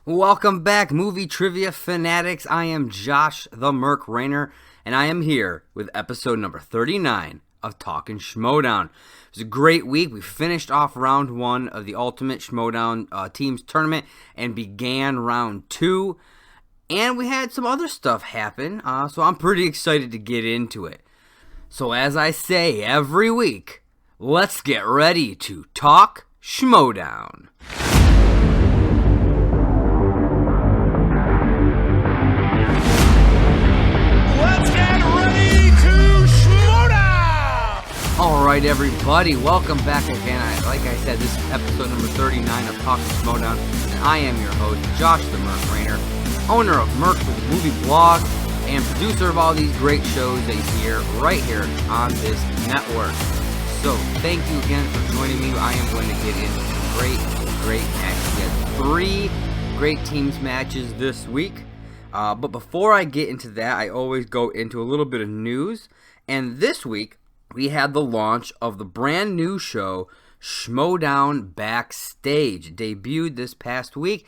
Welcome back, movie trivia fanatics. I am Josh the Merc Rainer, and I am here with episode number 39 of Talkin Schmoedown. It was a great week. We finished off round one of the Ultimate Schmoedown Teams Tournament and began round two. And we had some other stuff happen, so I'm pretty excited to get into it. So as I say every week, let's get ready to talk Schmoedown. Alright everybody, welcome back again. Like I said, this is episode number 39 of Talkin Schmoedown, and I am your host, Josh the Merc Rainer, owner of Merc with the movie blog, and producer of all these great shows that you hear right here on this network. So, thank you again for joining me. I am going to get into some great matches. We had 3 great teams matches this week, but before I get into that, I always go into a little bit of news, and this week, we had the launch of the brand new show, Schmoedown Backstage. It debuted this past week.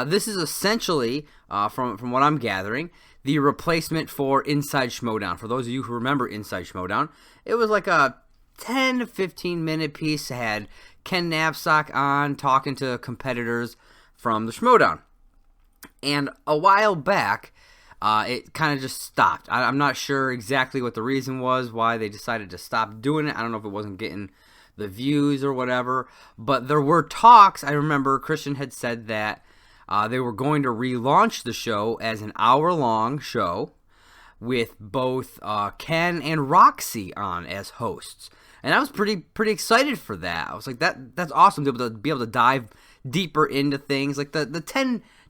This is essentially, from what I'm gathering, the replacement for Inside Schmoedown. For those of you who remember Inside Schmoedown, it was like a 10 to 15 minute piece. It had Ken Knapsack on talking to competitors from the Schmoedown. And a while back, it kind of just stopped. I'm not sure exactly what the reason was, why they decided to stop doing it. I don't know if it wasn't getting the views or whatever, but there were talks. I remember Christian had said that they were going to relaunch the show as an hour-long show with both Ken and Roxy on as hosts. And I was pretty excited for that. I was like, that's awesome to be able to dive deeper into things. Like the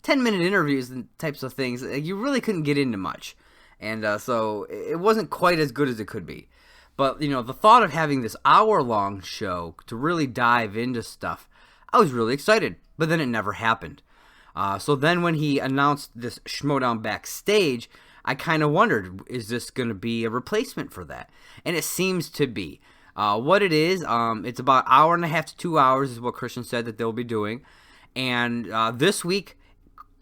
10-minute interviews and types of things, you really couldn't get into much. And so it wasn't quite as good as it could be. But, you know, the thought of having this hour-long show to really dive into stuff, I was really excited. But then it never happened. So then when he announced this Schmoedown Backstage, I kind of wondered, is this going to be a replacement for that? And it seems to be. What it is, it's about an hour and a half to 2 hours is what Christian said that they'll be doing. And this week,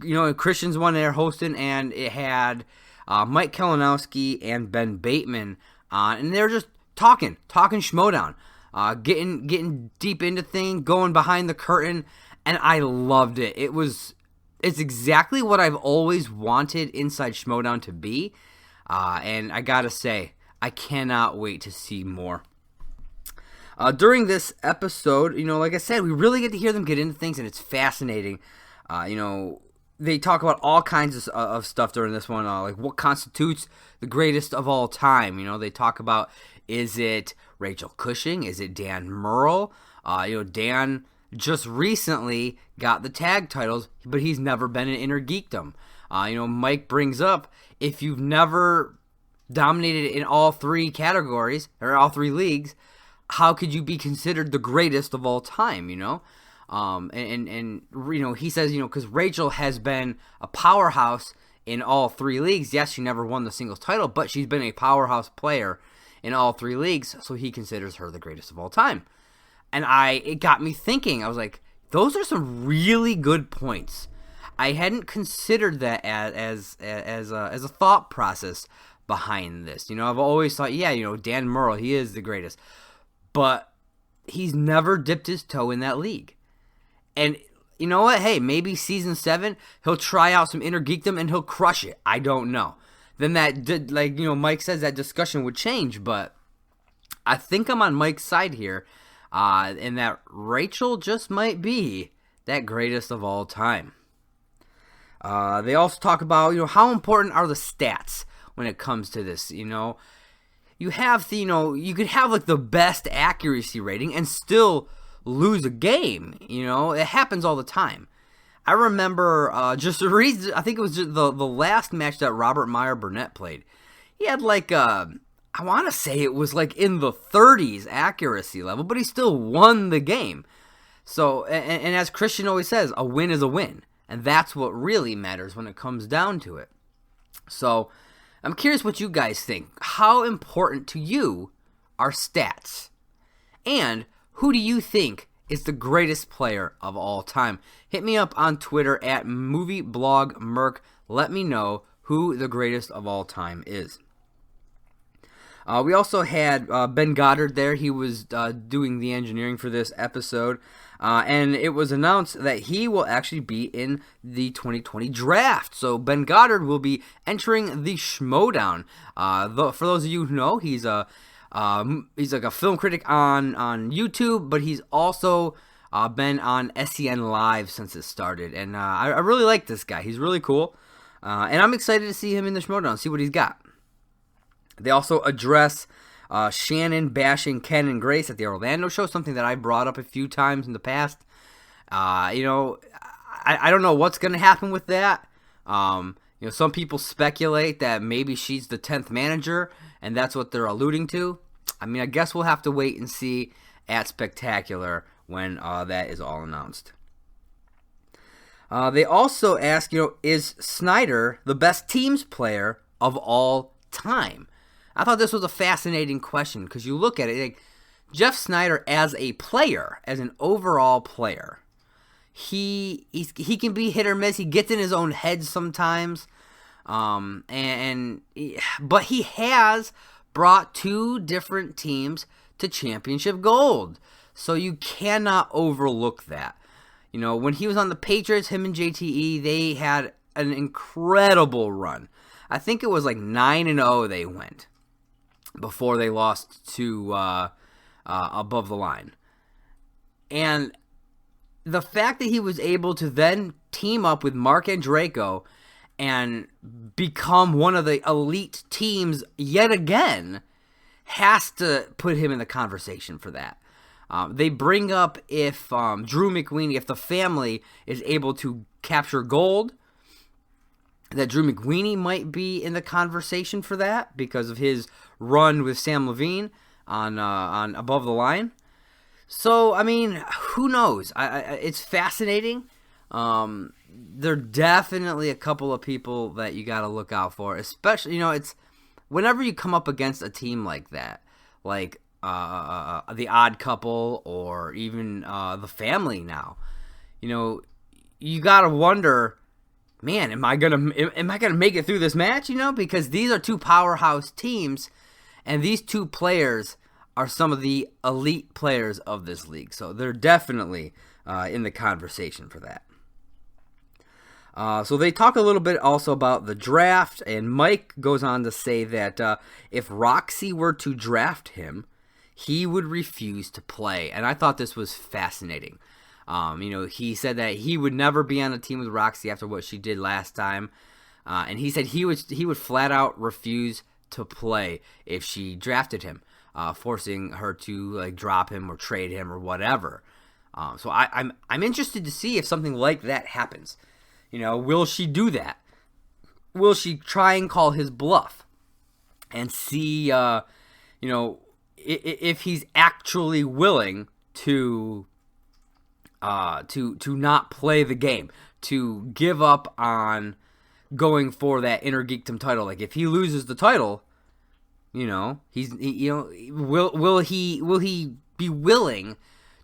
you know, Christian's one there hosting, and it had Mike Kalinowski and Ben Bateman on, and they're just talking Schmoedown, getting deep into things, going behind the curtain, and I loved it. It's exactly what I've always wanted Inside Schmoedown to be, and I gotta say, I cannot wait to see more. During this episode, you know, like I said, we really get to hear them get into things, and it's fascinating. You know, they talk about all kinds of stuff during this one, like what constitutes the greatest of all time. You know, they talk about, is it Rachel Cushing? Is it Dan Murrell? You know, Dan just recently got the tag titles, but he's never been in Inner Geekdom. You know, Mike brings up, if you've never dominated in all 3 categories, or all 3 leagues, how could you be considered the greatest of all time, you know? And you know, he says, you know, because Rachel has been a powerhouse in all 3 leagues. Yes, she never won the singles title, but she's been a powerhouse player in all 3 leagues, so he considers her the greatest of all time. And it got me thinking. I was like, those are some really good points. I hadn't considered that as a thought process behind this. You know, I've always thought, yeah, you know, Dan Murrell, he is the greatest, but he's never dipped his toe in that league. And you know what? Hey, maybe season 7, he'll try out some Inner Geekdom and he'll crush it. I don't know. Then that, like, you know, Mike says that discussion would change, but I think I'm on Mike's side here, and that Rachel just might be that greatest of all time. They also talk about, you know, how important are the stats when it comes to this, you know. You have the, you know, you could have like the best accuracy rating and still lose a game, you know. It happens all the time. I remember just the reason, I think it was just the last match that Robert Meyer Burnett played. He had like, I want to say it was like in the 30s accuracy level, but he still won the game. So, and as Christian always says, a win is a win. And that's what really matters when it comes down to it. So, I'm curious what you guys think. How important to you are stats? And who do you think is the greatest player of all time? Hit me up on Twitter at movieblogmerc. Let me know who the greatest of all time is. We also had Ben Goddard there. He was doing the engineering for this episode. And it was announced that he will actually be in the 2020 draft. So Ben Goddard will be entering the Schmoedown. For those of you who know, he's like a film critic on YouTube, but he's also been on SEN Live since it started. And I really like this guy. He's really cool. And I'm excited to see him in the Schmoedown, see what he's got. They also address Shannon bashing Ken and Grace at the Orlando show, something that I brought up a few times in the past. I don't know what's going to happen with that. Some people speculate that maybe she's the 10th manager, and that's what they're alluding to. I mean, I guess we'll have to wait and see at Spectacular when that is all announced. They also ask, is Snyder the best teams player of all time? I thought this was a fascinating question because you look at it, like Jeff Snyder as a player, as an overall player, he can be hit or miss. He gets in his own head sometimes, but he has brought two different teams to championship gold, so you cannot overlook that. When he was on the Patriots, him and JTE, they had an incredible run. I think it was like 9-0 they went before they lost to Above the Line. And the fact that he was able to then team up with Mark and Draco and become one of the elite teams yet again has to put him in the conversation for that. They bring up if Drew McWeeny, if the family is able to capture gold, that Drew McWeeny might be in the conversation for that because of his run with Sam Levine on Above the Line. So, I mean, who knows? It's fascinating. There are definitely a couple of people that you got to look out for, especially, it's whenever you come up against a team like that, like the Odd Couple or even the Family now, you got to wonder, man, am I gonna make it through this match? Because these are two powerhouse teams, and these two players are some of the elite players of this league. So they're definitely in the conversation for that. So they talk a little bit also about the draft, and Mike goes on to say that if Roxy were to draft him, he would refuse to play. And I thought this was fascinating. He said that he would never be on a team with Roxy after what she did last time. And he said he would flat out refuse to play if she drafted him, forcing her to drop him or trade him or whatever. So I'm interested to see if something like that happens. Will she do that? Will she try and call his bluff and see, if he's actually willing to not play the game, to give up on going for that Inner Geekdom title? Like if he loses the title, will he be willing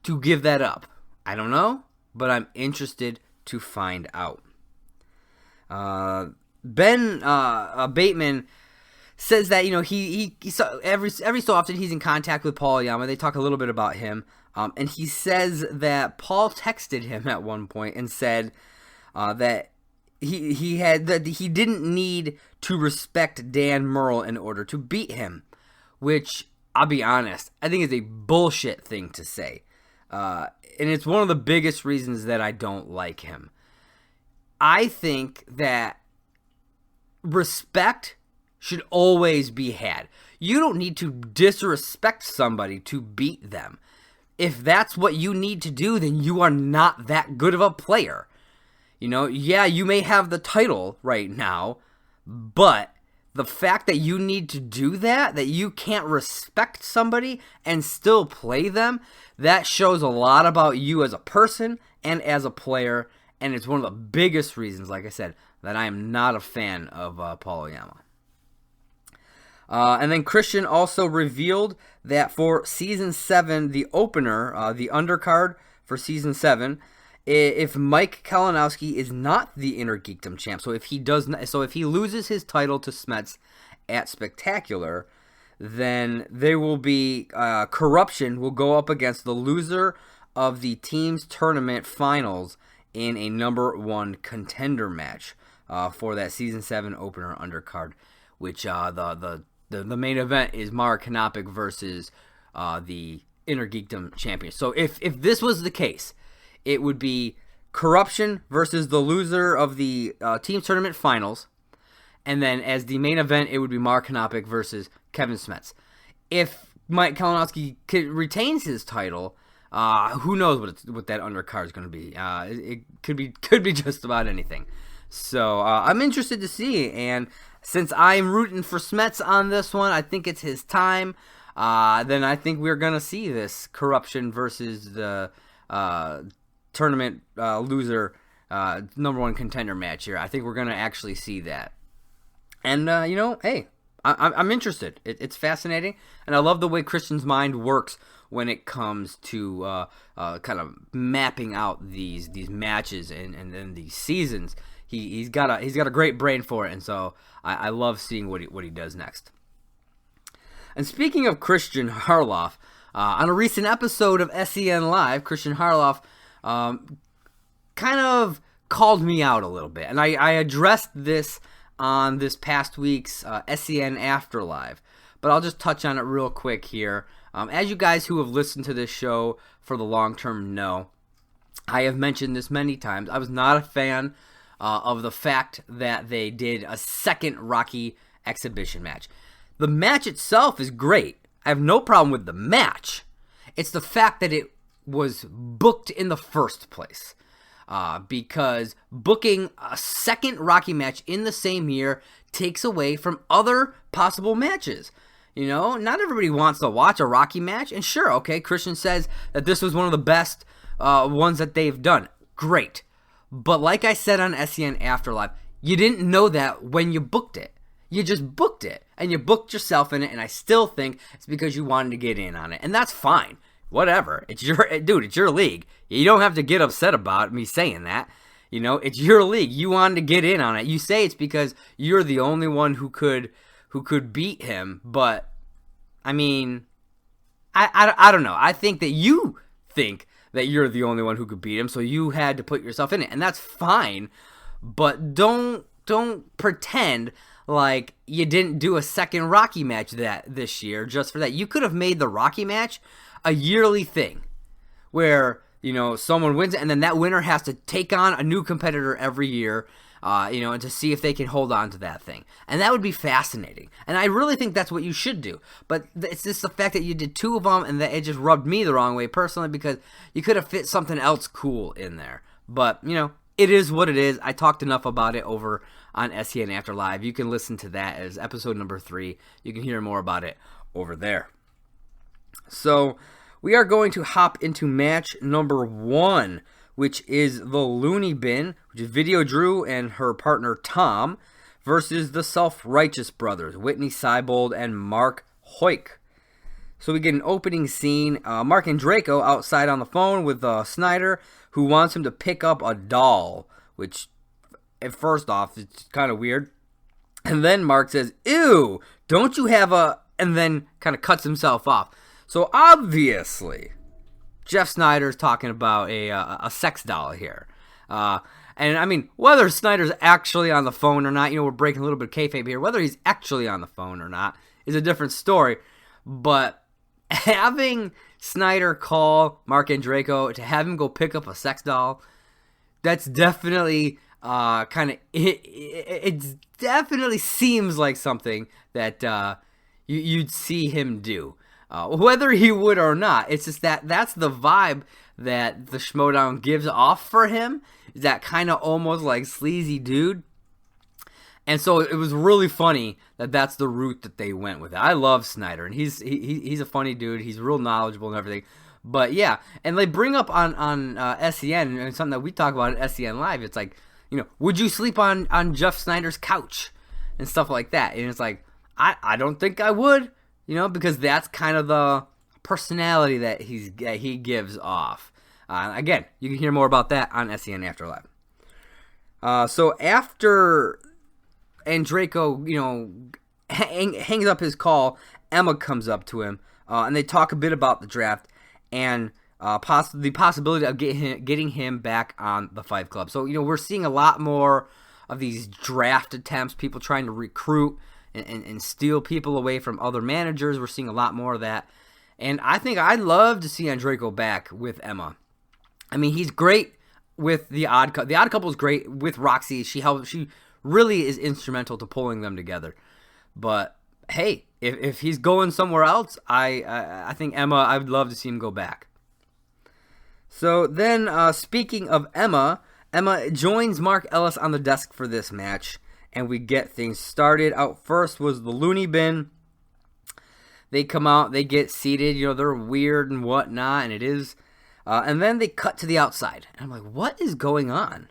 to give that up? I don't know, but I'm interested to find out. Ben Bateman says that he every so often he's in contact with Paul Oyama. They talk a little bit about him. And he says that Paul texted him at one point and said that he didn't need to respect Dan Murrell in order to beat him, which I'll be honest, I think is a bullshit thing to say. And it's one of the biggest reasons that I don't like him. I think that respect should always be had. You don't need to disrespect somebody to beat them. If that's what you need to do, then you are not that good of a player. Yeah, you may have the title right now, but the fact that you need to do that you can't respect somebody and still play them, that shows a lot about you as a person and as a player, and it's one of the biggest reasons, like I said, that I am not a fan of Paul Oyama. And then Christian also revealed that for Season 7, the opener, the undercard for Season 7, if Mike Kalinowski is not the Inner Geekdom champ, so if he loses his title to Smets at Spectacular, then there will be Corruption will go up against the loser of the Teams Tournament Finals in a number 1 contender match for that Season 7 opener undercard, which the main event is Mara Kanopik versus the Inner Geekdom champion. So if this was the case, it would be Corruption versus the loser of the Teams Tournament Finals, and then as the main event, it would be Mara Kanopik versus Kevin Smets. If Mike Kalinowski retains his title, who knows what that undercard is going to be? It could be just about anything. So I'm interested to see, and since I'm rooting for Smets on this one, I think it's his time. Then I think we're going to see this Corruption versus the tournament loser number 1 contender match here. I think we're going to actually see that. And, hey, I'm interested. It's fascinating, and I love the way Christian's mind works when it comes to kind of mapping out these matches and then these seasons. He's got a great brain for it, and so I love seeing what he does next. And speaking of Christian Harloff, on a recent episode of SEN Live, Christian Harloff kind of called me out a little bit, and I addressed this on this past week's SEN After Live, but I'll just touch on it real quick here. As you guys who have listened to this show for the long term know, I have mentioned this many times. I was not a fan of the fact that they did a second Rocky exhibition match. The match itself is great. I have no problem with the match. It's the fact that it was booked in the first place. Because booking a second Rocky match in the same year takes away from other possible matches. You know, not everybody wants to watch a Rocky match. And sure, okay, Christian says that this was one of the best ones that they've done. Great. But like I said on SEN Afterlife, you didn't know that when you booked it. You just booked it, and you booked yourself in it, and I still think it's because you wanted to get in on it. And that's fine. Whatever. It's your league. You don't have to get upset about me saying that. You know, it's your league. You wanted to get in on it. You say it's because you're the only one who could beat him, but I mean, I don't know. I think that you think that you're the only one who could beat him, so you had to put yourself in it, and that's fine. But don't pretend like you didn't do a second Rocky match this year just for that. You could have made the Rocky match a yearly thing where, you know, someone wins it and then that winner has to take on a new competitor every year, and to see if they can hold on to that thing. And that would be fascinating. And I really think that's what you should do. But it's just the fact that you did 2 of them and that it just rubbed me the wrong way personally, because you could have fit something else cool in there. But, you know, it is what it is. I talked enough about it over on SEN After Live. You can listen to that as episode number 3. You can hear more about it over there. So we are going to hop into match number 1, which is the Loony Bin, which is Video Drew and her partner Tom, versus the Self-Righteous Brothers, Whitney Seibold and Mark Hoik. So we get an opening scene. Mark and Draco outside on the phone with Snyder, who wants him to pick up a doll, which, at first off, it's kind of weird. And then Mark says, "Ew, don't you have a..." and then kind of cuts himself off. So obviously, Jeff Snyder's talking about a sex doll here. And I mean, whether Snyder's actually on the phone or not, we're breaking a little bit of kayfabe here. Whether he's actually on the phone or not is a different story. But having Snyder call Mark and Draco to have him go pick up a sex doll, that's definitely it definitely seems like something that you'd see him do. Whether he would or not, it's just that's the vibe that the Schmoedown gives off for him, is that kind of almost like sleazy dude. And so it was really funny that that's the route that they went with it. I love Snyder, and he's a funny dude. He's real knowledgeable and everything. But yeah, and they bring up on SEN, and something that we talk about at SEN Live, it's like, would you sleep on Jeff Snyder's couch and stuff like that? And it's like, I don't think I would. Because that's kind of the personality that he gives off. Again, you can hear more about that on SEN Afterlife. So after Andreyko, hangs up his call, Emma comes up to him, and they talk a bit about the draft and the possibility of getting him back on the Fight Club. So, we're seeing a lot more of these draft attempts, people trying to recruit and steal people away from other managers. We're seeing a lot more of that. And I think I'd love to see Andreyko back with Emma. I mean, he's great with the Odd Couple. The Odd Couple is great with Roxy. She really is instrumental to pulling them together. But hey, if he's going somewhere else, I think Emma, I would love to see him go back. So then, speaking of Emma joins Mark Ellis on the desk for this match, and we get things started. Out first was the Loony Bin. They come out, they get seated, they're weird and whatnot, and it is. And then they cut to the outside. And I'm like, what is going on?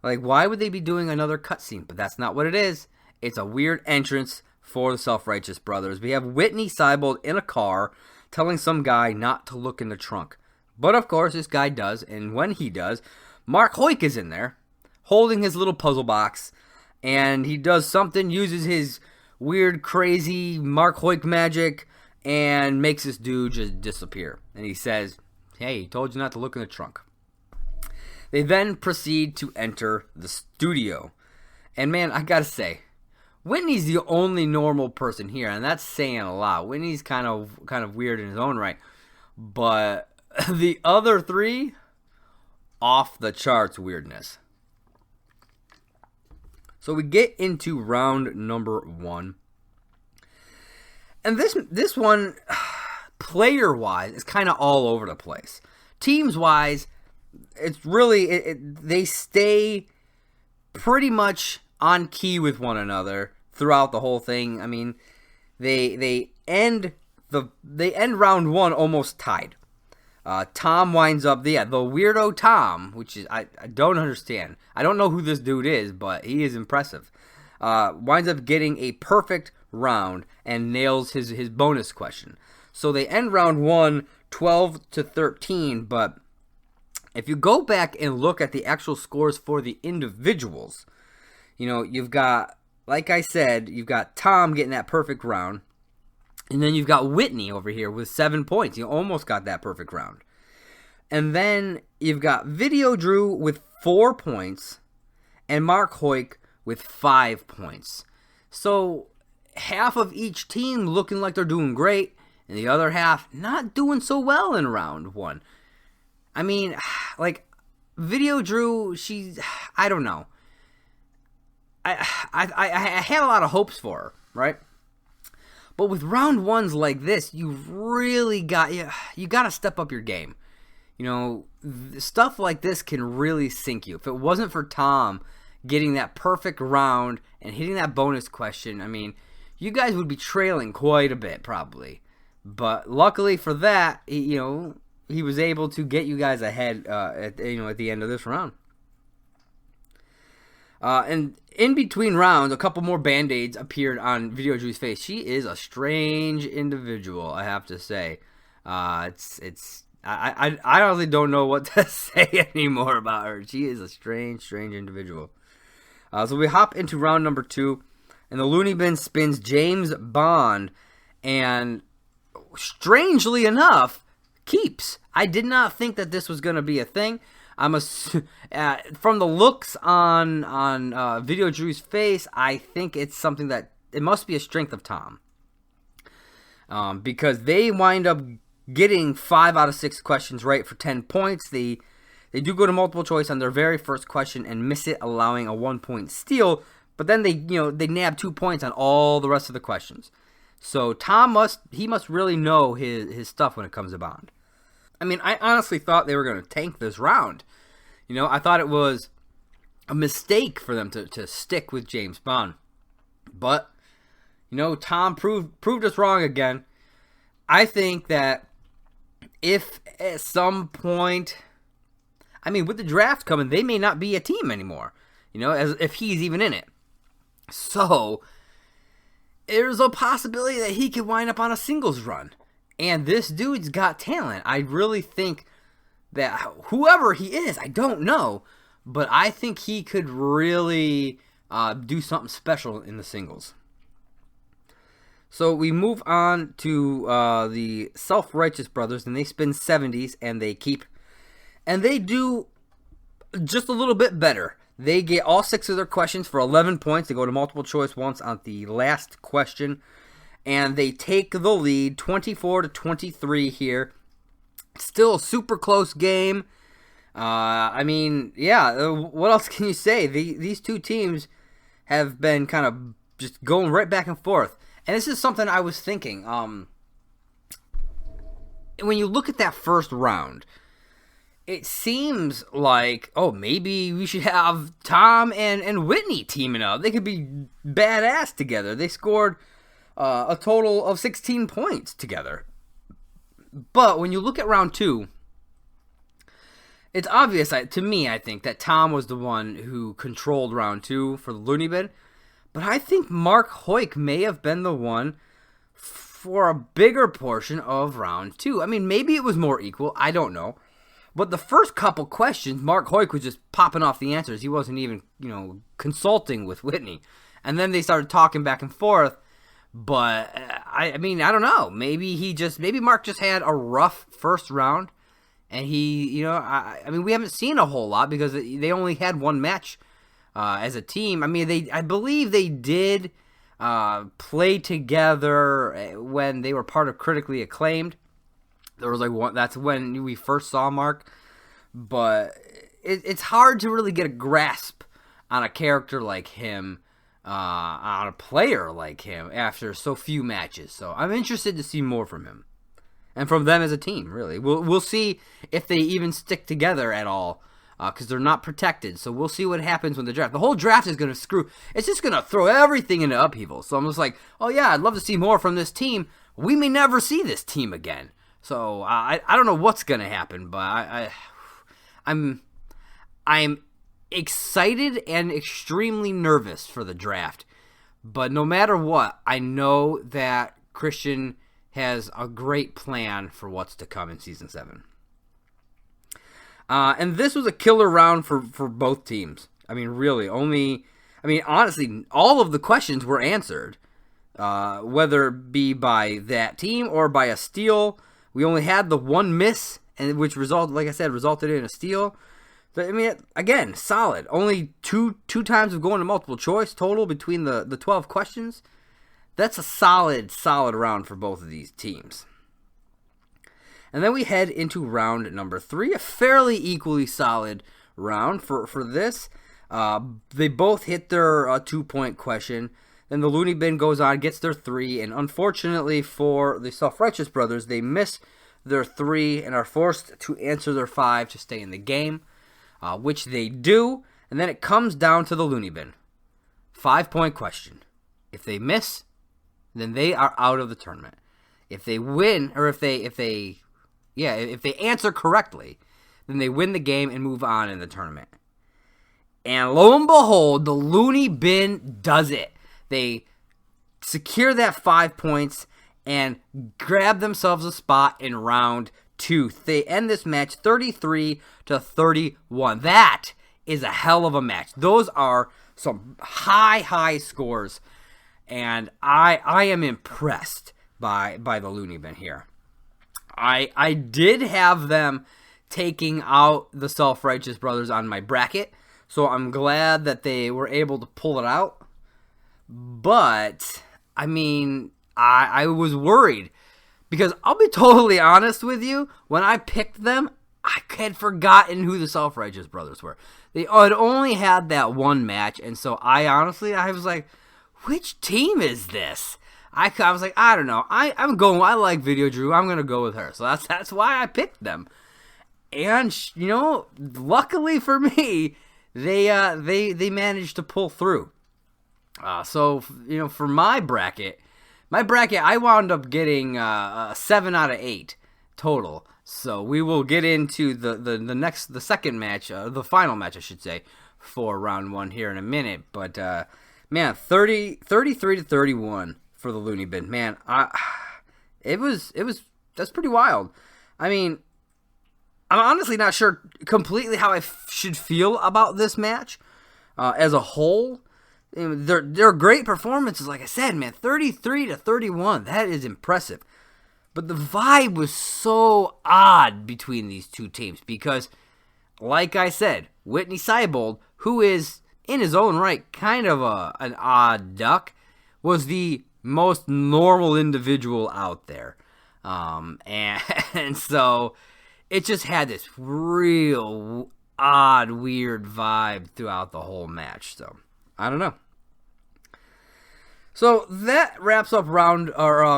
Like, why would they be doing another cutscene? But that's not what it is. It's a weird entrance for the Self-Righteous Brothers. We have Whitney Seibold in a car telling some guy not to look in the trunk. But, of course, this guy does. And when he does, Mark Hoik is in there holding his little puzzle box. And he does something, uses his weird, crazy Mark Hoik magic, and makes this dude just disappear. And he says, hey, he told you not to look in the trunk. They then proceed to enter the studio. And man, I gotta say, Whitney's the only normal person here, and that's saying a lot. Whitney's kind of weird in his own right. But the other three, off the charts weirdness. So we get into round number 1. And this one, player-wise, is kind of all over the place. Teams-wise, it's really, they stay pretty much on key with one another throughout the whole thing. I mean, they end round 1 almost tied. Tom winds up, the weirdo Tom, which is, I don't understand. I don't know who this dude is, but he is impressive. Winds up getting a perfect round and nails his bonus question. So they end round 1 12-13, but if you go back and look at the actual scores for the individuals, you've got, like I said, you've got Tom getting that perfect round, and then you've got Whitney over here with 7 points. You almost got that perfect round. And then you've got Video Drew with 4 points, and Mark Hoik with 5 points. So half of each team looking like they're doing great, and the other half not doing so well in round 1. I mean, like, Video Drew, I don't know. I had a lot of hopes for her, right? But with round 1s like this, you really got to step up your game. Stuff like this can really sink you. If it wasn't for Tom getting that perfect round and hitting that bonus question, I mean, you guys would be trailing quite a bit probably. But luckily for that, he was able to get you guys ahead at the end of this round. And in between rounds, a couple more Band-Aids appeared on Video Drew's face. She is a strange individual, I have to say. I honestly don't know what to say anymore about her. She is a strange individual. So we hop into round number 2, and the Loony Bin spins James Bond, and strangely enough, keeps. I did not think that this was going to be a thing. From the looks on Video Drew's face, I think it's something that it must be a strength of Tom, because they wind up getting 5 out of 6 questions right for 10 points. They do go to multiple choice on their very first question and miss it, allowing a 1-point steal. But then they nab 2 points on all the rest of the questions. So Tom must really know his stuff when it comes to Bond. I mean, I honestly thought they were going to tank this round. I thought it was a mistake for them to stick with James Bond. But, Tom proved us wrong again. I think that if at some point, I mean, with the draft coming, they may not be a team anymore, as if he's even in it. So there's a possibility that he could wind up on a singles run. And this dude's got talent. I really think that whoever he is, I don't know, but I think he could really do something special in the singles. So we move on to the Self-Righteous Brothers, and they spin 70s, and they do just a little bit better. They get all 6 of their questions for 11 points. They go to multiple choice once on the last question, and they take the lead 24-23 here. Still a super close game. What else can you say? These two teams have been kind of just going right back and forth. And this is something I was thinking. When you look at that first round, it seems like, maybe we should have Tom and Whitney teaming up. They could be badass together. They scored a total of 16 points together. But when you look at round 2, it's obvious to me, I think, that Tom was the one who controlled round 2 for the Loony Bin. But I think Mark Hoyk may have been the one for a bigger portion of round 2. I mean, maybe it was more equal. I don't know. But the first couple questions, Mark Hoyk was just popping off the answers. He wasn't even, consulting with Whitney. And then they started talking back and forth. But, I don't know. Maybe Mark just had a rough first round. And he, we haven't seen a whole lot because they only had one match as a team. I believe they did play together when they were part of Critically Acclaimed. There was that's when we first saw Mark. But it's hard to really get a grasp on a character like him, on a player like him after so few matches. So I'm interested to see more from him and from them as a team. Really, we'll see if they even stick together at all. Because they're not protected. So we'll see what happens when the draft. The whole draft is going to screw. It's just going to throw everything into upheaval. So I'm just like, I'd love to see more from this team. We may never see this team again. So I don't know what's going to happen, but I'm excited and extremely nervous for the draft. But no matter what, I know that Christian has a great plan for what's to come in Season 7. And this was a killer round for both teams. Honestly, all of the questions were answered, whether it be by that team or by a steal. We only had the one miss, and which resulted in a steal. So, again, solid. Only two times of going to multiple choice total between the 12 questions. That's a solid round for both of these teams. And then we head into round number 3, a fairly equally solid round for this. They both hit their 2-point question. Then the Loony Bin goes on, gets their 3, and unfortunately for the Self-Righteous Brothers, they miss their 3 and are forced to answer their 5 to stay in the game, which they do. And then it comes down to the Loony Bin. 5-point question. If they miss, then they are out of the tournament. If they win, or if they answer correctly, then they win the game and move on in the tournament. And lo and behold, the Loony Bin does it. They secure that 5 points and grab themselves a spot in round 2. They end this match 33-31. That is a hell of a match. Those are some high scores, and I am impressed by the Loony Bin here. I did have them taking out the Self-Righteous Brothers on my bracket, so I'm glad that they were able to pull it out. But, I was worried, because I'll be totally honest with you, when I picked them, I had forgotten who the Self-Righteous Brothers were. They had only had that one match, and so I was like, which team is this? I was like, I don't know. I like Video Drew. I'm going to go with her. So that's why I picked them. And, luckily for me, they managed to pull through. For my bracket, I wound up getting 7 out of 8 total. So we will get into the second match, the final match, I should say, for round 1 here in a minute. But, 33-31 for the Loony Bin. Man, that's pretty wild. I'm honestly not sure completely how I should feel about this match as a whole. They're great performances, like I said, man. 33-31, that is impressive. But the vibe was so odd between these two teams because, like I said, Whitney Seibold, who is in his own right kind of an odd duck, was the most normal individual out there. And so it just had this real odd, weird vibe throughout the whole match. So I don't know. So that wraps up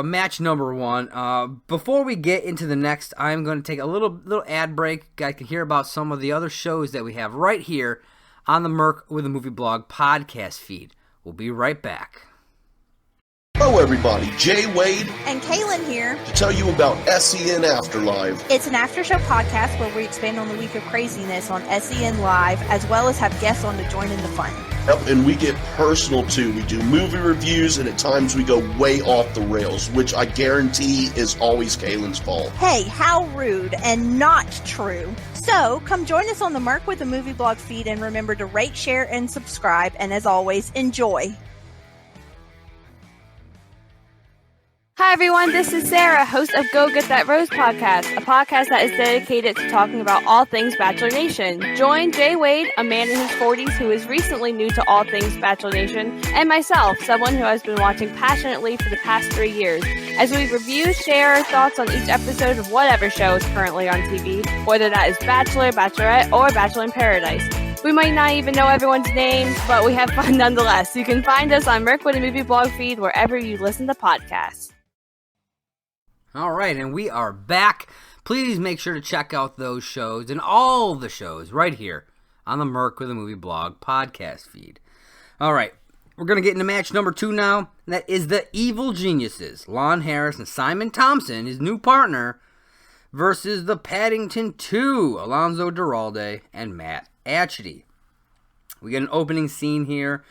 match number 1. Before we get into the next, I'm going to take a little ad break. I can hear about some of the other shows that we have right here on the Merc with a Movie Blog podcast feed. We'll be right back. Hello everybody, Jay Wade and Kaylin here to tell you about SEN Afterlive. It's an after-show podcast where we expand on the week of craziness on SEN Live, as well as have guests on to join in the fun. Yep, and we get personal too. We do movie reviews, and at times we go way off the rails, which I guarantee is always Kaylin's fault. Hey, how rude and not true. So, come join us on the Merc with the Movie Blog feed, and remember to rate, share, and subscribe, and as always, enjoy. Hi everyone, this is Sarah, host of Go Get That Rose podcast, a podcast that is dedicated to talking about all things Bachelor Nation. Join Jay Wade, a man in his 40s who is recently new to all things Bachelor Nation, and myself, someone who has been watching passionately for the past 3 years, as we review, share our thoughts on each episode of whatever show is currently on TV, whether that is Bachelor, Bachelorette, or Bachelor in Paradise. We might not even know everyone's names, but we have fun nonetheless. You can find us on Merc with a Movie Blog feed wherever you listen to podcasts. All right, and we are back. Please make sure to check out those shows and all the shows right here on the Merc with a Movie Blog podcast feed. All right, we're going to get into match number 2 now. And that is the Evil Geniuses, Lon Harris and Simon Thompson, his new partner, versus the Paddington 2, Alonzo Duralde and Matt Atchity. We get an opening scene here.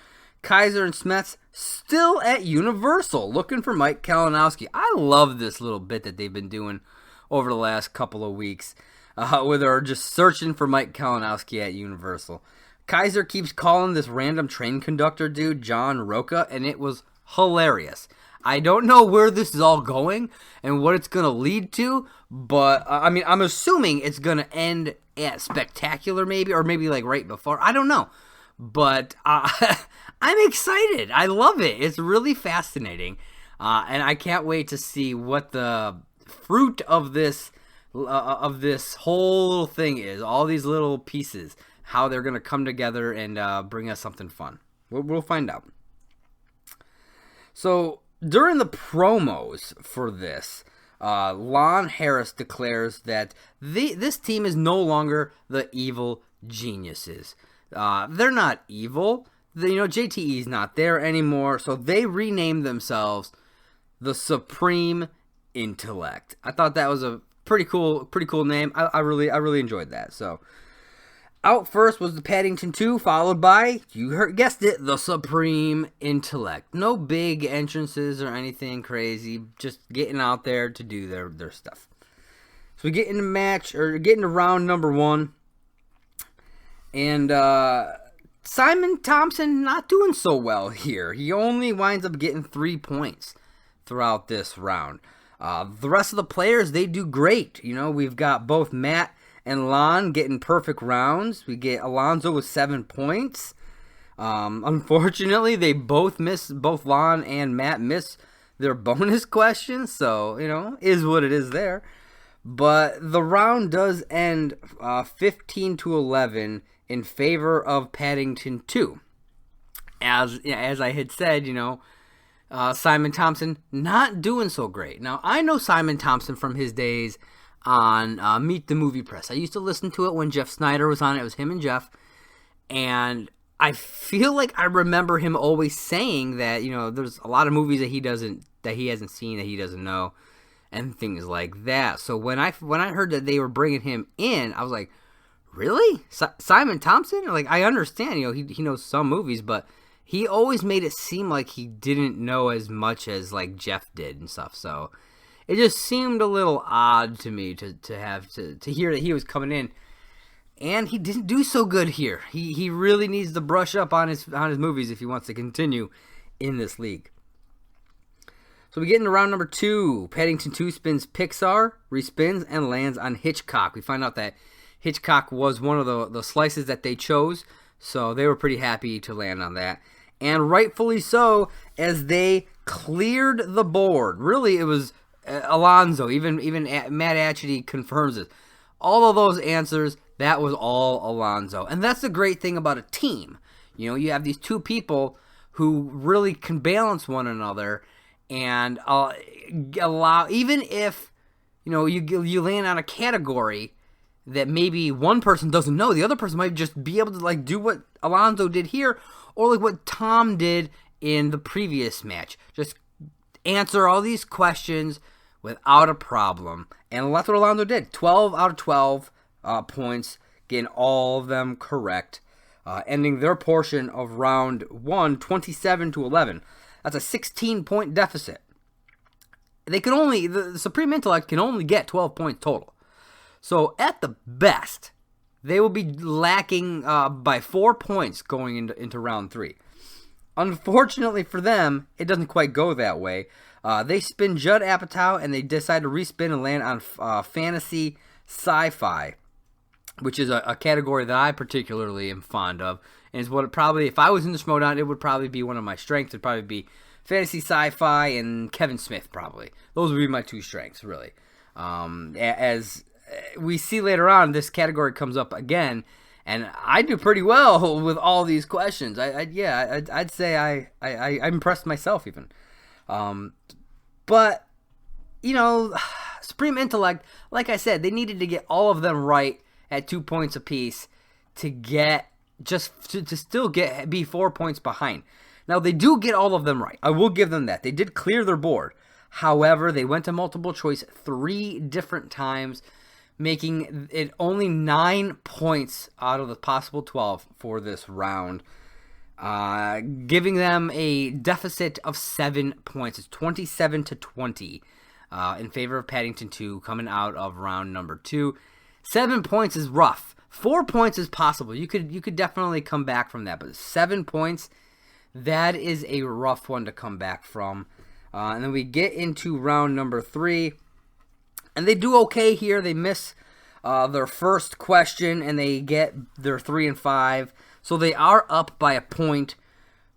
Kaiser and Smets still at Universal looking for Mike Kalinowski. I love this little bit that they've been doing over the last couple of weeks where they're just searching for Mike Kalinowski at Universal. Kaiser keeps calling this random train conductor dude John Roca, and it was hilarious. I don't know where this is all going and what it's going to lead to, but I'm assuming it's going to end at Spectacular maybe, or maybe like right before. I don't know. But I'm excited. I love it. It's really fascinating. And I can't wait to see what the fruit of this whole thing is. All these little pieces, how they're going to come together and bring us something fun. We'll find out. So during the promos for this, Lon Harris declares that this team is no longer the Evil Geniuses. They're not evil. JTE's not there anymore, so they renamed themselves the Supreme Intellect. I thought that was a pretty cool name. I really enjoyed that. So out first was the Paddington 2, followed by, guessed it, the Supreme Intellect. No big entrances or anything crazy, just getting out there to do their stuff. So we get into round number 1. And Simon Thompson not doing so well here. He only winds up getting 3 points throughout this round. The rest of the players, they do great. We've got both Matt and Lon getting perfect rounds. We get Alonzo with 7 points. Unfortunately, they both Lon and Matt miss their bonus questions. So, is what it is there. But the round does end 15-11 in favor of Paddington 2. As I had said, Simon Thompson not doing so great. Now, I know Simon Thompson from his days on Meet the Movie Press. I used to listen to it when Jeff Snyder was on it. It was him and Jeff. And I feel like I remember him always saying that, there's a lot of movies that he hasn't seen, that he doesn't know, and things like that. So when I heard that they were bringing him in, I was like, really? Simon Thompson? I understand, he knows some movies, but he always made it seem like he didn't know as much as Jeff did and stuff. So it just seemed a little odd to me to hear that he was coming in. And he didn't do so good here. He really needs to brush up on his movies if he wants to continue in this league. So we get into round number 2. Paddington 2 spins Pixar, respins, and lands on Hitchcock. We find out that Hitchcock was one of the slices that they chose, so they were pretty happy to land on that. And rightfully so, as they cleared the board. Really, it was Alonzo. Even Matt Atchity confirms it. All of those answers, that was all Alonzo. And that's the great thing about a team. You know, you have these two people who really can balance one another and allow, even if, you know, you land on a category that maybe one person doesn't know, the other person might just be able to, like, do what Alonzo did here, or like what Tom did in the previous match. Just answer all these questions without a problem. And that's what Alonzo did. 12 out of 12 points, getting all of them correct, ending their portion of round 1, 27-11. That's a 16-point deficit. The Supreme Intellect can only get 12 points total. So at the best, they will be lacking by 4 points going into round 3. Unfortunately for them, it doesn't quite go that way. They spin Judd Apatow, and they decide to respin and land on fantasy sci-fi, which is a category that I particularly am fond of. And it's what it probably, if I was in the Schmoedown, it would probably be one of my strengths. It'd probably be fantasy sci-fi and Kevin Smith, probably. Those would be my two strengths, really. As we see later on, this category comes up again, and I do pretty well with all these questions. I'd say I impressed myself even. But, you know, Supreme Intellect, like I said, they needed to get all of them right at 2 points apiece to get to still be 4 points behind. Now, they do get all of them right. I will give them that. They did clear their board. However, they went to multiple choice 3 different times, making it only 9 points out of the possible 12 for this round, giving them a deficit of 7 points. It's 27-20 in favor of Paddington 2 coming out of round number 2. 7 points is rough. 4 points is possible. You could definitely come back from that, but 7 points, that is a rough one to come back from. And then we get into round number 3, and they do okay here. They miss their first question, and they get their 3 and 5, so they are up by a point.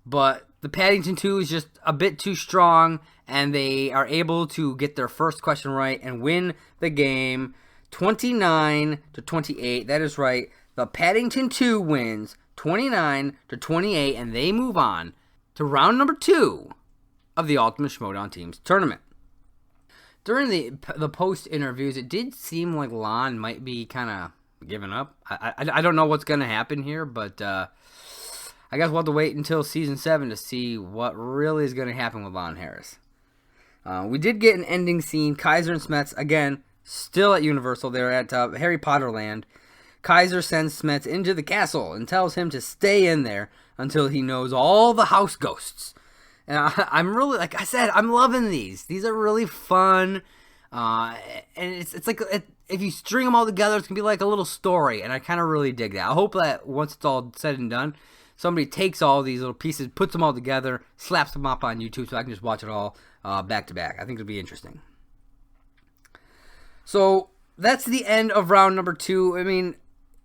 But the Paddington 2 is just a bit too strong, and they are able to get their first question right and win the game 29-28. That is right. The Paddington 2 wins 29-28, and they move on to round number 2 of the Ultimate Schmoedown Teams Tournament. During the post interviews, it did seem like Lon might be kind of giving up. I don't know what's going to happen here, but I guess we'll have to wait until season 7 to see what really is going to happen with Lon Harris. We did get an ending scene. Kaiser and Smets, again, still at Universal. They're at Harry Potter Land. Kaiser sends Smets into the castle and tells him to stay in there until he knows all the house ghosts. And I'm really, like I said, I'm loving these. These are really fun. And it's like, if you string them all together, it's going to be like a little story. And I kind of really dig that. I hope that once it's all said and done, somebody takes all these little pieces, puts them all together, slaps them up on YouTube so I can just watch it all back to back. I think it'll be interesting. So that's the end of round number 2. I mean,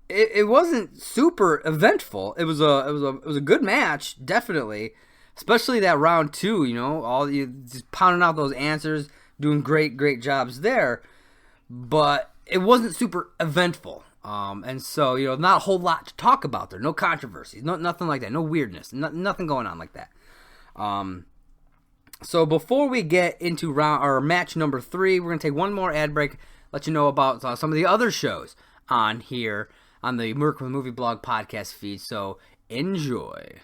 it wasn't super eventful. It was a good match, definitely. Especially that round 2, you know, all you just pounding out those answers, doing great jobs there. But it wasn't super eventful. And so, you know, not a whole lot to talk about there. No controversies, nothing like that. No weirdness, nothing going on like that. So before we get into match number 3, we're going to take one more ad break, let you know about some of the other shows on here on the Merc Movie Blog podcast feed. So enjoy.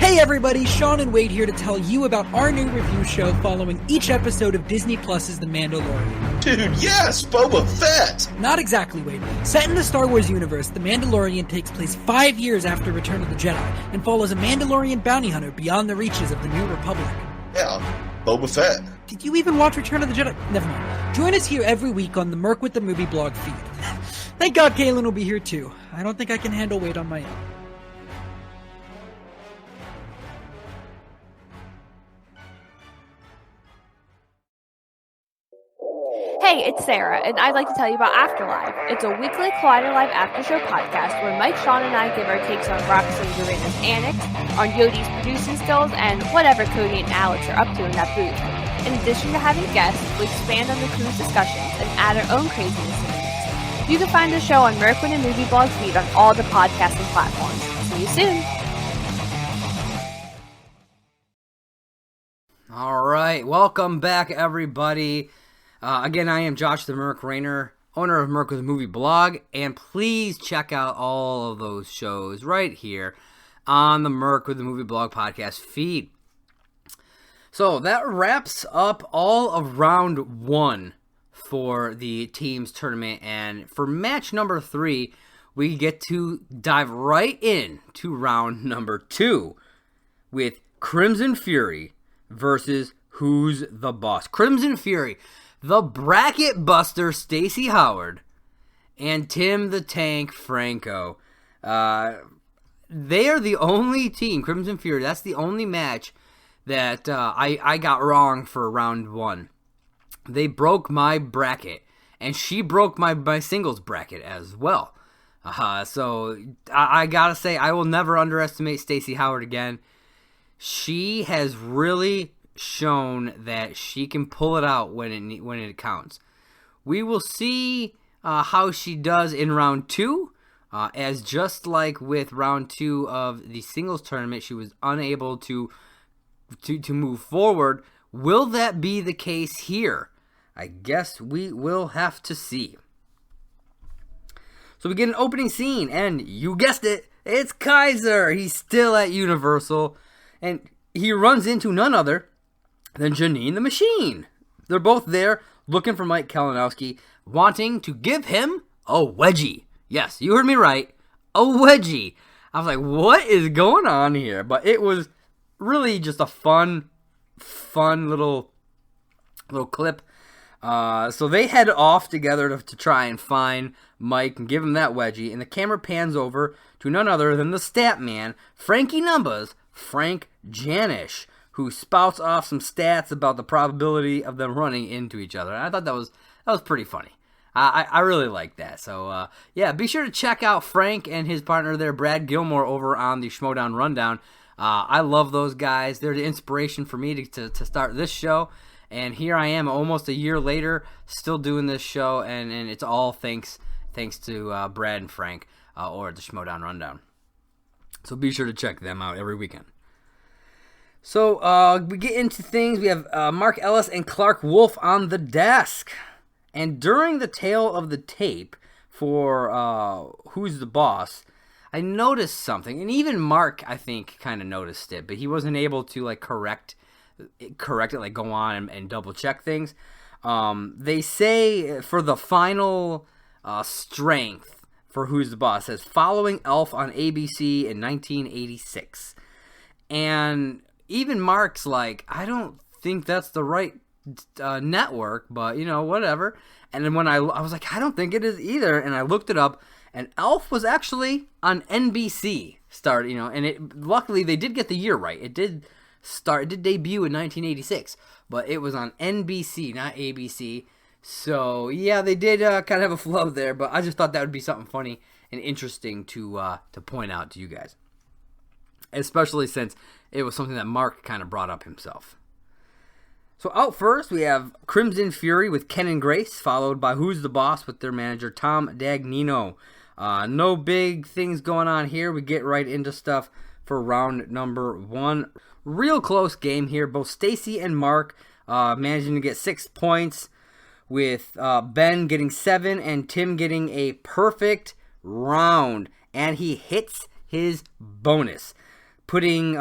Hey everybody, Sean and Wade here to tell you about our new review show following each episode of Disney Plus's The Mandalorian. Dude, yes, Boba Fett! Not exactly, Wade. Set in the Star Wars universe, The Mandalorian takes place 5 years after Return of the Jedi and follows a Mandalorian bounty hunter beyond the reaches of the New Republic. Yeah, Boba Fett. Did you even watch Return of the Jedi? Never mind. Join us here every week on the Merc with the Movie blog feed. Thank God Kaylin will be here too. I don't think I can handle weight on my own. Hey, it's Sarah, and I'd like to tell you about Afterlife. It's a weekly Collider Live after show podcast where Mike, Sean, and I give our takes on Roxy and Uranus' antics, on Yodi's producing skills, and whatever Cody and Alex are up to in that booth. In addition to having guests, we expand on the crew's discussions and add our own craziness in the mix. You can find the show on Merc and Movie blog feed on all the podcasting platforms. See you soon. All right, welcome back, everybody. Again, I am Josh the Merc Rainer, owner of Merc with a Movie blog, and please check out all of those shows right here on the Merc with the Movie blog podcast feed. So that wraps up all of round one for the teams tournament, and for match number 3, we get to dive right in to round number 2 with Crimson Fury versus Who's the Boss. Crimson Fury, the Bracket Buster Stacey Howard, and Tim the Tank Franco. They are the only team, Crimson Fury, that's the only match that I got wrong for round 1. They broke my bracket, and she broke my singles bracket as well. So I gotta say, I will never underestimate Stacey Howard again. She has really shown that she can pull it out when it counts. We will see how she does in round 2, as just like with round 2 of the singles tournament, she was unable to move forward. Will that be the case here? I guess we will have to see. So we get an opening scene, and you guessed it, it's Kaiser. He's still at Universal, and he runs into none other than Janine the Machine. They're both there looking for Mike Kalinowski, wanting to give him a wedgie. Yes, you heard me right, a wedgie. I was like, what is going on here? But it was really just a fun little clip. So they head off together to try and find Mike and give him that wedgie, and the camera pans over to none other than the stat man, Frankie Numbers, Frank Janish, who spouts off some stats about the probability of them running into each other. And I thought that was pretty funny. I really like that. So, yeah, be sure to check out Frank and his partner there, Brad Gilmore, over on the Schmoedown Rundown. I love those guys. They're the inspiration for me to start this show. And here I am almost a year later, still doing this show, and it's all thanks to Brad and Frank or the Schmoedown Rundown. So be sure to check them out every weekend. So we get into things. We have Mark Ellis and Clark Wolf on the desk. And during the tail of the tape for Who's the Boss, I noticed something. And even Mark, I think, kind of noticed it. But he wasn't able to like correct it, like go on and double check things. They say for the final strength for Who's the Boss, says following Elf on ABC in 1986. And even Mark's like, I don't think that's the right network, but whatever. And then when I was like, I don't think it is either, and I looked it up, and Elf was actually on NBC. Luckily they did get the year right. It did debut in 1986, but it was on NBC, not ABC. So yeah, they did kind of have a flow there, but I just thought that would be something funny and interesting to point out to you guys, especially since it was something that Mark kind of brought up himself. So out first, we have Crimson Fury with Ken and Grace, followed by Who's the Boss with their manager, Tom Dagnino. No big things going on here. We get right into stuff for round number 1. Real close game here. Both Stacy and Mark managing to get 6 points, with Ben getting 7 and Tim getting a perfect round. And he hits his bonus, putting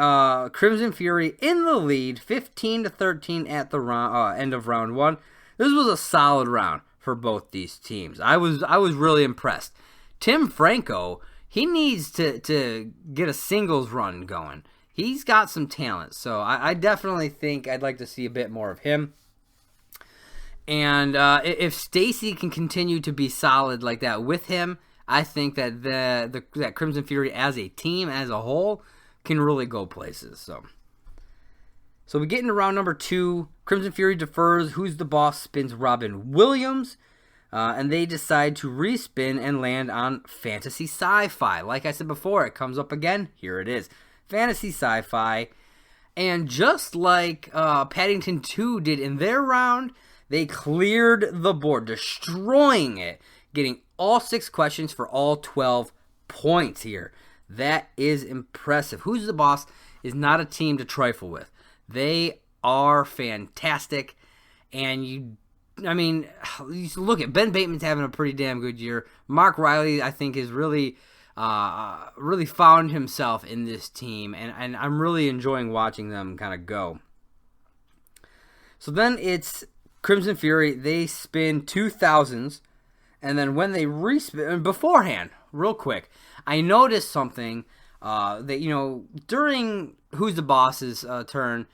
Crimson Fury in the lead, 15-13 at the end of round 1. This was a solid round for both these teams. I was really impressed. Tim Franco, he needs to get a singles run going. He's got some talent, so I definitely think I'd like to see a bit more of him. And if Stacy can continue to be solid like that with him, I think that that Crimson Fury as a team, as a whole, can really go places. So we get into round number 2. Crimson Fury defers. Who's the Boss spins Robin Williams. And they decide to respin and land on fantasy sci-fi. Like I said before, it comes up again. Here it is. Fantasy sci-fi. And just like Paddington 2 did in their round, they cleared the board, destroying it, getting all 6 questions for all 12 points here. That is impressive. Who's the Boss is not a team to trifle with. They are fantastic. And you look at Ben Bateman's having a pretty damn good year. Mark Riley, I think, is really found himself in this team, and I'm really enjoying watching them kind of go. So then it's Crimson Fury. They spin 2000s, and then when they respin beforehand, real quick, I noticed something that during Who's the Boss's turn,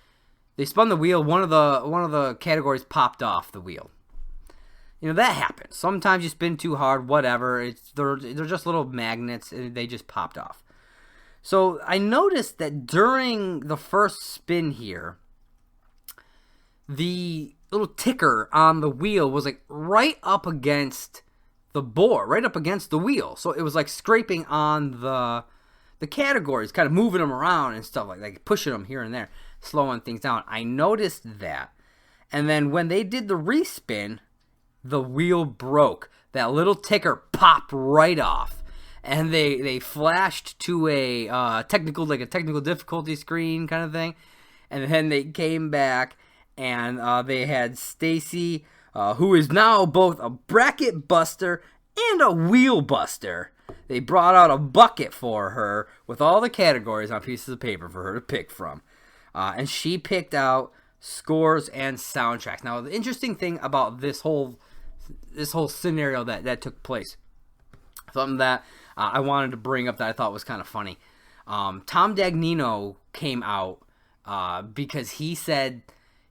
they spun the wheel. One of the categories popped off the wheel. That happens. Sometimes you spin too hard, whatever. They're just little magnets, and they just popped off. So I noticed that during the first spin here, the little ticker on the wheel was like right up against the board, right up against the wheel. So it was like scraping on the categories, kind of moving them around and stuff, like pushing them here and there, slowing things down. I noticed that. And then when they did the respin, the wheel broke. That little ticker popped right off, and they flashed to a technical difficulty screen kind of thing, and then they came back and they had Stacy, who is now both a bracket buster and a wheel buster. They brought out a bucket for her with all the categories on pieces of paper for her to pick from, and she picked out scores and soundtracks. Now, the interesting thing about this whole scenario that took place, something that I wanted to bring up that I thought was kind of funny. Tom Dagnino came out because he said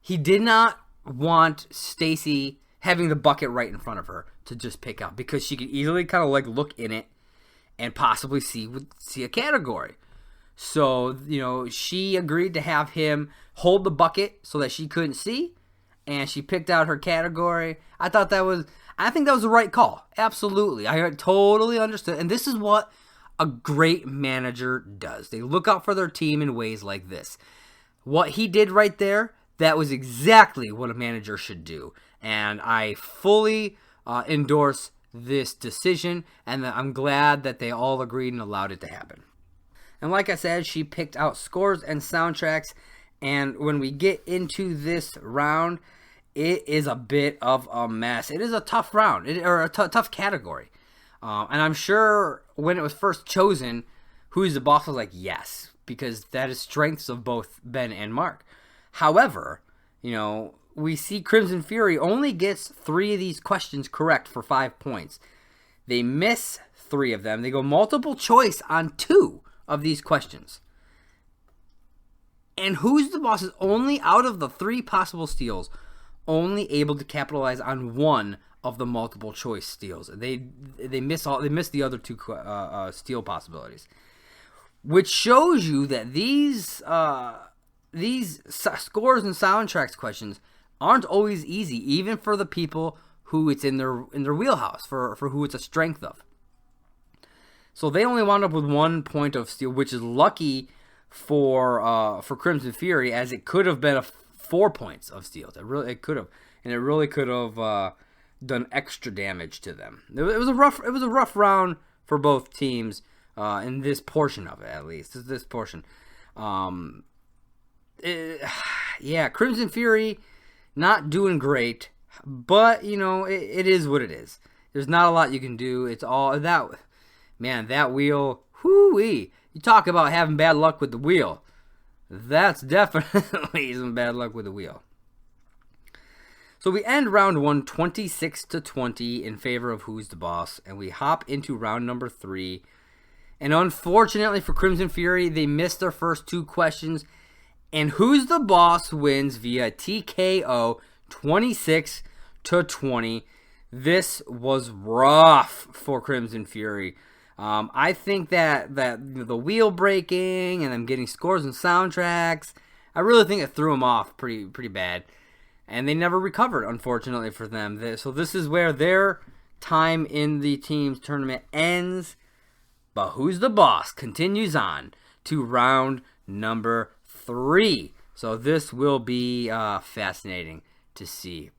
he did not want Stacy having the bucket right in front of her to just pick out, because she could easily kind of like look in it and possibly see a category. So, she agreed to have him hold the bucket so that she couldn't see, and she picked out her category. I think that was the right call. Absolutely. I totally understood. And this is what a great manager does. They look out for their team in ways like this. What he did right there, that was exactly what a manager should do. And I fully endorse this decision, and I'm glad that they all agreed and allowed it to happen. And like I said, she picked out scores and soundtracks, and when we get into this round, it is a bit of a mess. It is a tough round, tough category. And I'm sure when it was first chosen, Who's the Boss was like, yes, because that is strengths of both Ben and Mark. However, we see Crimson Fury only gets 3 of these questions correct for 5 points. They miss 3 of them. They go multiple choice on 2 of these questions. And Who's the Boss is only, out of the 3 possible steals, only able to capitalize on 1 of the multiple choice steals. They miss the other 2 steal possibilities, which shows you that these scores and soundtracks questions aren't always easy, even for the people who it's in their wheelhouse, for who it's a strength of. So they only wound up with 1 point of steal, which is lucky for Crimson Fury, as it could have been 4 points of steals. It could have done extra damage to them. It was a rough round for both teams in this portion of it, at least this portion. Crimson Fury not doing great, but it is what it is. There's not a lot you can do. It's all that. Man, that wheel, whoo-wee. You talk about having bad luck with the wheel. That's definitely some bad luck with the wheel. So we end round 1 26-20 in favor of Who's the Boss, and we hop into round number 3. And unfortunately for Crimson Fury, they missed their first 2 questions, and Who's the Boss wins via TKO 26-21. 20. This was rough for Crimson Fury. I think that the wheel breaking and them getting scores and soundtracks, I really think it threw them off pretty bad. And they never recovered, unfortunately, for them. So this is where their time in the teams tournament ends. But Who's the Boss continues on to round number 3. So this will be fascinating to see.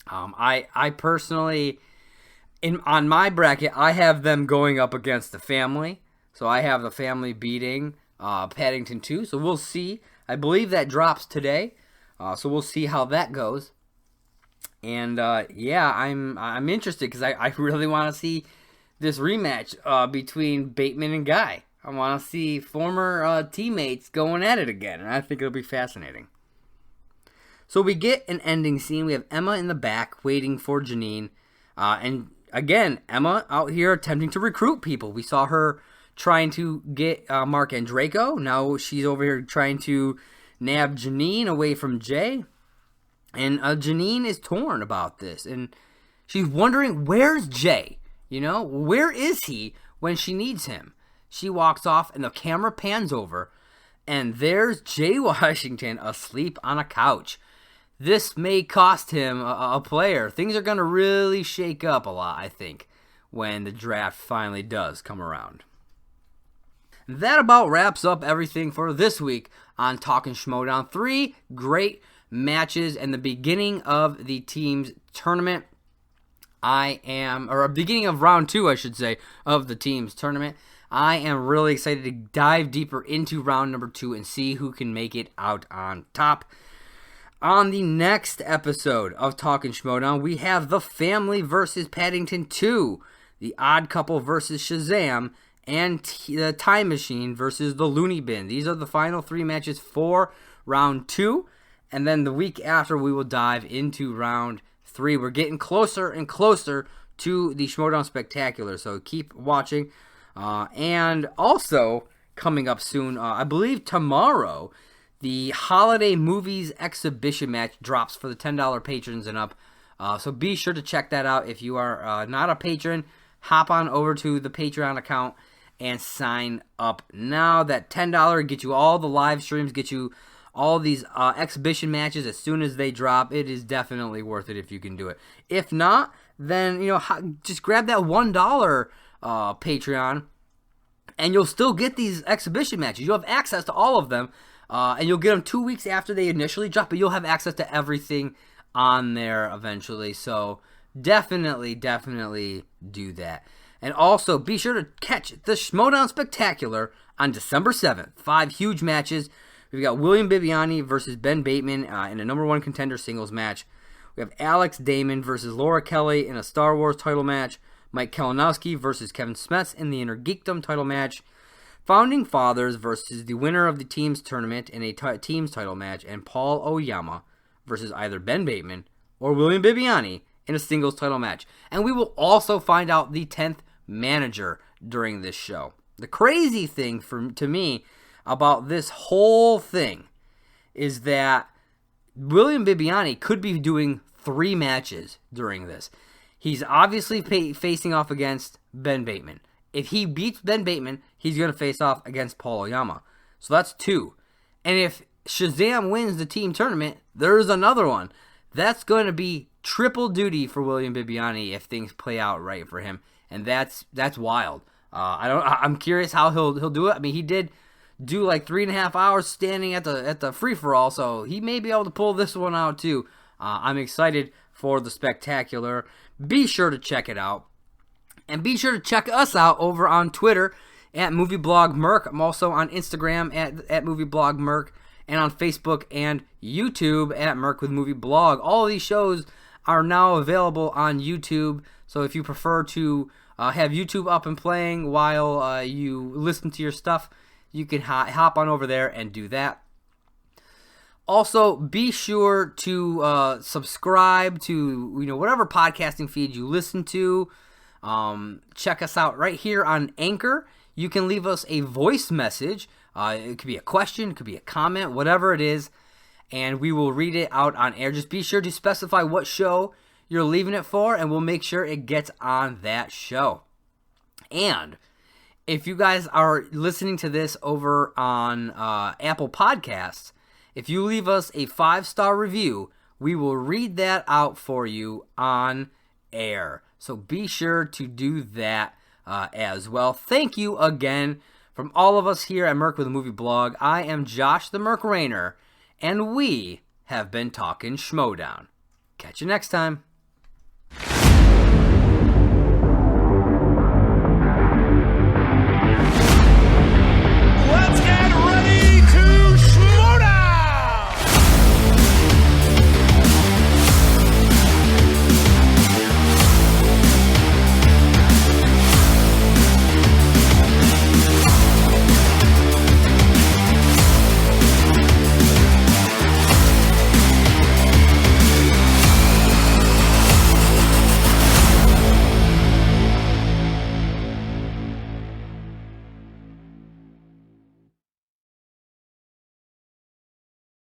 I personally, on my bracket, I have them going up against the family. So I have the family beating Paddington 2. So we'll see. I believe that drops today. So we'll see how that goes. And yeah, I'm interested because I really want to see this rematch between Bateman and Guy. I want to see former teammates going at it again, and I think it'll be fascinating. So we get an ending scene. We have Emma in the back waiting for Janine. And again, Emma out here attempting to recruit people. We saw her trying to get Mark and Draco. Now she's over here trying to nab Janine away from Jay. And Janine is torn about this. And she's wondering, where's Jay? You know, where is he when she needs him? She walks off and the camera pans over. And there's Jay Washington asleep on a couch. This may cost him a player. Things are going to really shake up a lot, I think, when the draft finally does come around. That about wraps up everything for this week on Talkin Schmoedown. 3 great matches and the beginning of the team's tournament. Beginning of round 2, I should say, of the team's tournament. I am really excited to dive deeper into round number 2 and see who can make it out on top. On the next episode of Talkin Schmoedown, we have The Family versus Paddington 2, The Odd Couple versus Shazam, and The Time Machine versus the Loony Bin. These are the final 3 matches for round 2, and then the week after we will dive into round 3. We're getting closer and closer to the Schmoedown Spectacular, so keep watching. And also, coming up soon, I believe tomorrow, the Holiday Movies Exhibition match drops for the $10 patrons and up. So be sure to check that out. If you are not a patron, hop on over to the Patreon account and sign up now. That $10 gets you all the live streams, get you all these exhibition matches as soon as they drop. It is definitely worth it if you can do it. If not, then just grab that $1 Patreon, and you'll still get these exhibition matches. You'll have access to all of them. And you'll get them 2 weeks after they initially drop, but you'll have access to everything on there eventually. So definitely do that. And also be sure to catch the Schmoedown Spectacular on December 7th. 5 huge matches. We've got William Bibiani versus Ben Bateman in a number 1 contender singles match. We have Alex Damon versus Laura Kelly in a Star Wars title match. Mike Kalinowski versus Kevin Smets in the Inner Geekdom title match. Founding Fathers versus the winner of the team's tournament in a team's title match, and Paul Oyama versus either Ben Bateman or William Bibiani in a singles title match. And we will also find out the 10th manager during this show. The crazy thing to me about this whole thing is that William Bibiani could be doing 3 matches during this. He's obviously facing off against Ben Bateman. If he beats Ben Bateman, he's going to face off against Paul Oyama. So that's 2. And if Shazam wins the team tournament, there's another one. That's going to be triple duty for William Bibiani if things play out right for him. And that's wild. I'm curious how he'll do it. I mean, he did do like 3.5 hours standing at the free-for-all, so he may be able to pull this one out too. I'm excited for the Spectacular. Be sure to check it out. And be sure to check us out over on Twitter at MovieBlog Merc. I'm also on Instagram at MovieBlog Merc, and on Facebook and YouTube at Merc with Movie Blog. All of these shows are now available on YouTube, so if you prefer to have YouTube up and playing while you listen to your stuff, you can hop on over there and do that. Also, be sure to subscribe to whatever podcasting feed you listen to. Check us out right here on Anchor. You can leave us a voice message. It could be a question, it could be a comment, whatever it is, and we will read it out on air. Just be sure to specify what show you're leaving it for, and we'll make sure it gets on that show. And if you guys are listening to this over on Apple Podcasts, if you leave us a 5-star review, we will read that out for you on air. So be sure to do that as well. Thank you again from all of us here at Merc with a Movie Blog. I am Josh the Merc Rainer, and we have been Talkin Schmoedown. Catch you next time.